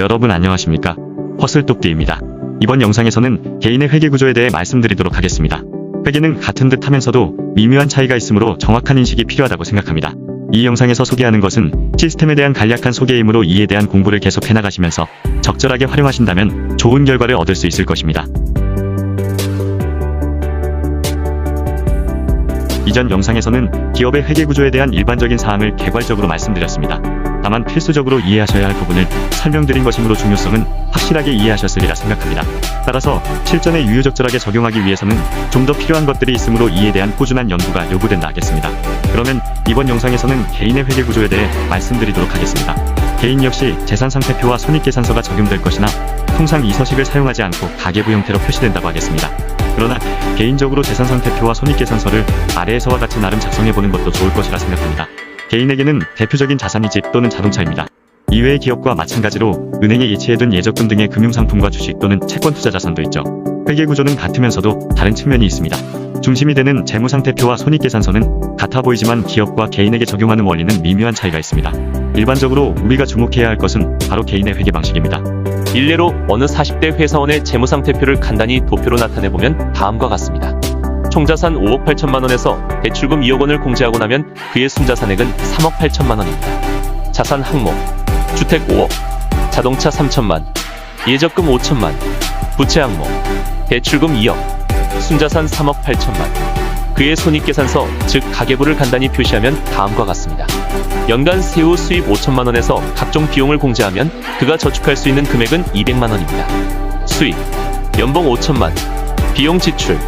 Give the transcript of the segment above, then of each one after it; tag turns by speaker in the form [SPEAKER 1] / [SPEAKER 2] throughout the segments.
[SPEAKER 1] 여러분 안녕하십니까? 허슬똑띠입니다. 이번 영상에서는 개인의 회계구조에 대해 말씀드리도록 하겠습니다. 회계는 같은 듯 하면서도 미묘한 차이가 있으므로 정확한 인식이 필요하다고 생각합니다. 이 영상에서 소개하는 것은 시스템에 대한 간략한 소개이므로 이에 대한 공부를 계속 해나가시면서 적절하게 활용하신다면 좋은 결과를 얻을 수 있을 것입니다. 이전 영상에서는 기업의 회계구조에 대한 일반적인 사항을 개괄적으로 말씀드렸습니다. 다만 필수적으로 이해하셔야 할 부분을 설명드린 것이므로 중요성은 확실하게 이해하셨으리라 생각합니다. 따라서 실전에 유효적절하게 적용하기 위해서는 좀 더 필요한 것들이 있으므로 이에 대한 꾸준한 연구가 요구된다 하겠습니다. 그러면 이번 영상에서는 개인의 회계구조에 대해 말씀드리도록 하겠습니다. 개인 역시 재산상태표와 손익계산서가 적용될 것이나 통상 이 서식을 사용하지 않고 가계부 형태로 표시된다고 하겠습니다. 그러나 개인적으로 재산상태표와 손익계산서를 아래에서와 같이 나름 작성해보는 것도 좋을 것이라 생각합니다. 개인에게는 대표적인 자산이 집 또는 자동차입니다. 이외의 기업과 마찬가지로 은행에 예치해둔 예적금 등의 금융상품과 주식 또는 채권투자 자산도 있죠. 회계구조는 같으면서도 다른 측면이 있습니다. 중심이 되는 재무상태표와 손익계산서는 같아 보이지만 기업과 개인에게 적용하는 원리는 미묘한 차이가 있습니다. 일반적으로 우리가 주목해야 할 것은 바로 개인의 회계 방식입니다.
[SPEAKER 2] 일례로 어느 40대 회사원의 재무상태표를 간단히 도표로 나타내보면 다음과 같습니다. 총자산 5억 8천만 원에서 대출금 2억 원을 공제하고 나면 그의 순자산액은 3억 8천만 원입니다. 자산 항목: 주택 5억, 자동차 3천만, 예적금 5천만, 부채 항목: 대출금 2억, 순자산 3억 8천만. 그의 손익계산서, 즉 가계부를 간단히 표시하면 다음과 같습니다. 연간 세후 수입 5천만 원에서 각종 비용을 공제하면 그가 저축할 수 있는 금액은 200만 원입니다. 수입: 연봉 5천만, 비용 지출: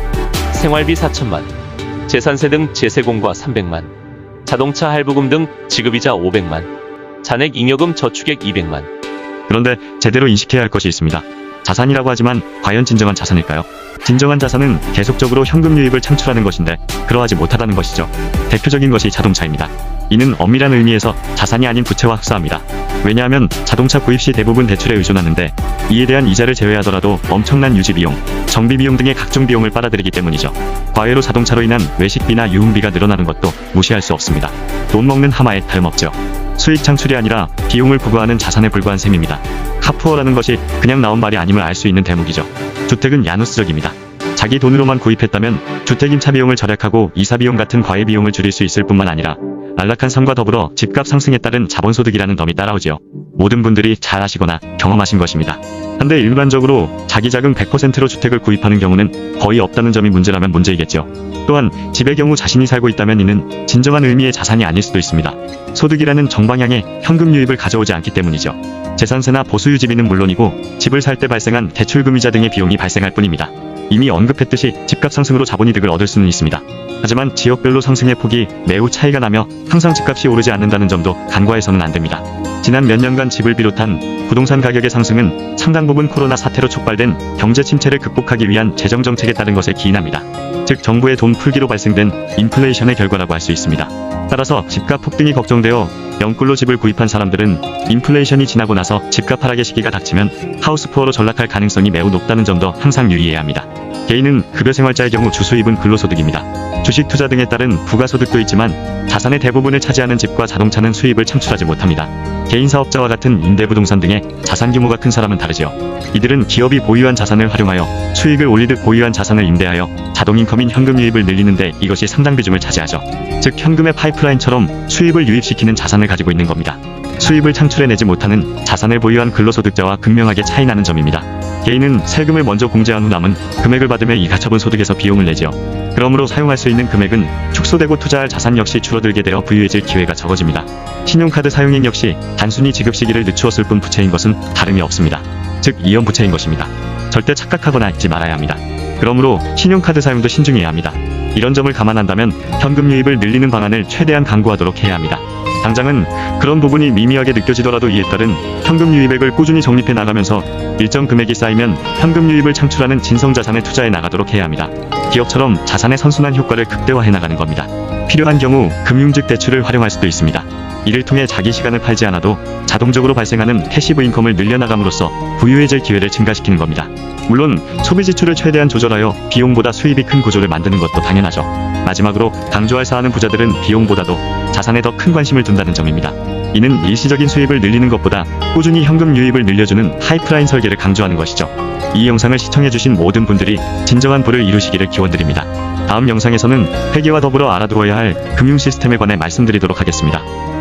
[SPEAKER 2] 생활비 4천만, 재산세 등 재세공과 300만, 자동차 할부금 등 지급이자 500만, 잔액 잉여금 저축액 200만.
[SPEAKER 1] 그런데 제대로 인식해야 할 것이 있습니다. 자산이라고 하지만 과연 진정한 자산일까요? 진정한 자산은 계속적으로 현금 유입을 창출하는 것인데 그러하지 못하다는 것이죠. 대표적인 것이 자동차입니다. 이는 엄밀한 의미에서 자산이 아닌 부채와 흡사합니다. 왜냐하면 자동차 구입 시 대부분 대출에 의존하는데 이에 대한 이자를 제외하더라도 엄청난 유지비용, 정비비용 등의 각종 비용을 빨아들이기 때문이죠. 과외로 자동차로 인한 외식비나 유흥비가 늘어나는 것도 무시할 수 없습니다. 돈 먹는 하마에 다름없죠. 수익 창출이 아니라 비용을 부과하는 자산에 불과한 셈입니다. 카푸어라는 것이 그냥 나온 말이 아님을 알 수 있는 대목이죠. 주택은 야누스적입니다. 자기 돈으로만 구입했다면 주택 임차 비용을 절약하고 이사 비용 같은 과외 비용을 줄일 수 있을 뿐만 아니라 안락한 삶과 더불어 집값 상승에 따른 자본소득이라는 덤이 따라오지요. 모든 분들이 잘 아시거나 경험하신 것입니다. 한데 일반적으로 자기 자금 100%로 주택을 구입하는 경우는 거의 없다는 점이 문제라면 문제이겠죠. 또한 집의 경우 자신이 살고 있다면 이는 진정한 의미의 자산이 아닐 수도 있습니다. 소득이라는 정방향의 현금 유입을 가져오지 않기 때문이죠. 재산세나 보수유지비는 물론이고 집을 살 때 발생한 대출금이자 등의 비용이 발생할 뿐입니다. 이미 언급했듯이 집값 상승으로 자본이득을 얻을 수는 있습니다. 하지만 지역별로 상승의 폭이 매우 차이가 나며 항상 집값이 오르지 않는다는 점도 간과해서는 안됩니다. 지난 몇 년간 집을 비롯한 부동산 가격의 상승은 상당 부분 코로나 사태로 촉발된 경제 침체를 극복하기 위한 재정정책에 따른 것에 기인합니다. 즉 정부의 돈 풀기로 발생된 인플레이션의 결과라고 할 수 있습니다. 따라서 집값 폭등이 걱정되어 영끌로 집을 구입한 사람들은 인플레이션이 지나고 나서 집값 하락의 시기가 닥치면 하우스푸어로 전락할 가능성이 매우 높다는 점도 항상 유의해야 합니다. 개인은 급여생활자의 경우 주수입은 근로소득입니다. 주식 투자 등에 따른 부가소득도 있지만 자산의 대부분을 차지하는 집과 자동차는 수입을 창출하지 못합니다. 개인 사업자와 같은 임대부동산 등의 자산 규모가 큰 사람은 다르지요. 이들은 기업이 보유한 자산을 활용하여 수익을 올리듯 보유한 자산을 임대하여 자동인컴인 현금 유입을 늘리는데 이것이 상당 비중을 차지하죠. 즉 현금의 파이프라인처럼 수입을 유입시키는 자산을 가지고 있는 겁니다. 수입을 창출해내지 못하는 자산을 보유한 근로소득자와 극명하게 차이나는 점입니다. 개인은 세금을 먼저 공제한 후 남은 금액을 받으며 이 가처분 소득에서 비용을 내지요. 그러므로 사용할 수 있는 금액은 축소되고 투자할 자산 역시 줄어들게 되어 부유해질 기회가 적어집니다. 신용카드 사용액 역시 단순히 지급 시기를 늦추었을 뿐 부채인 것은 다름이 없습니다. 즉 이연부채인 것입니다. 절대 착각하거나 잊지 말아야 합니다. 그러므로 신용카드 사용도 신중해야 합니다. 이런 점을 감안한다면 현금 유입을 늘리는 방안을 최대한 강구하도록 해야 합니다. 당장은 그런 부분이 미미하게 느껴지더라도 이에 따른 현금 유입액을 꾸준히 적립해 나가면서 일정 금액이 쌓이면 현금 유입을 창출하는 진성자산에 투자해 나가도록 해야 합니다. 기업처럼 자산의 선순환 효과를 극대화해 나가는 겁니다. 필요한 경우 금융직 대출을 활용할 수도 있습니다. 이를 통해 자기 시간을 팔지 않아도 자동적으로 발생하는 패시브 인컴을 늘려나감으로써 부유해질 기회를 증가시키는 겁니다. 물론 소비 지출을 최대한 조절하여 비용보다 수입이 큰 구조를 만드는 것도 당연하죠. 마지막으로 강조할 사안은 부자들은 비용보다도 자산에 더 큰 관심을 둔다는 점입니다. 이는 일시적인 수입을 늘리는 것보다 꾸준히 현금 유입을 늘려주는 파이프라인 설계를 강조하는 것이죠. 이 영상을 시청해주신 모든 분들이 진정한 부를 이루시기를 기원드립니다. 다음 영상에서는 회계와 더불어 알아두어야 할 금융 시스템에 관해 말씀드리도록 하겠습니다.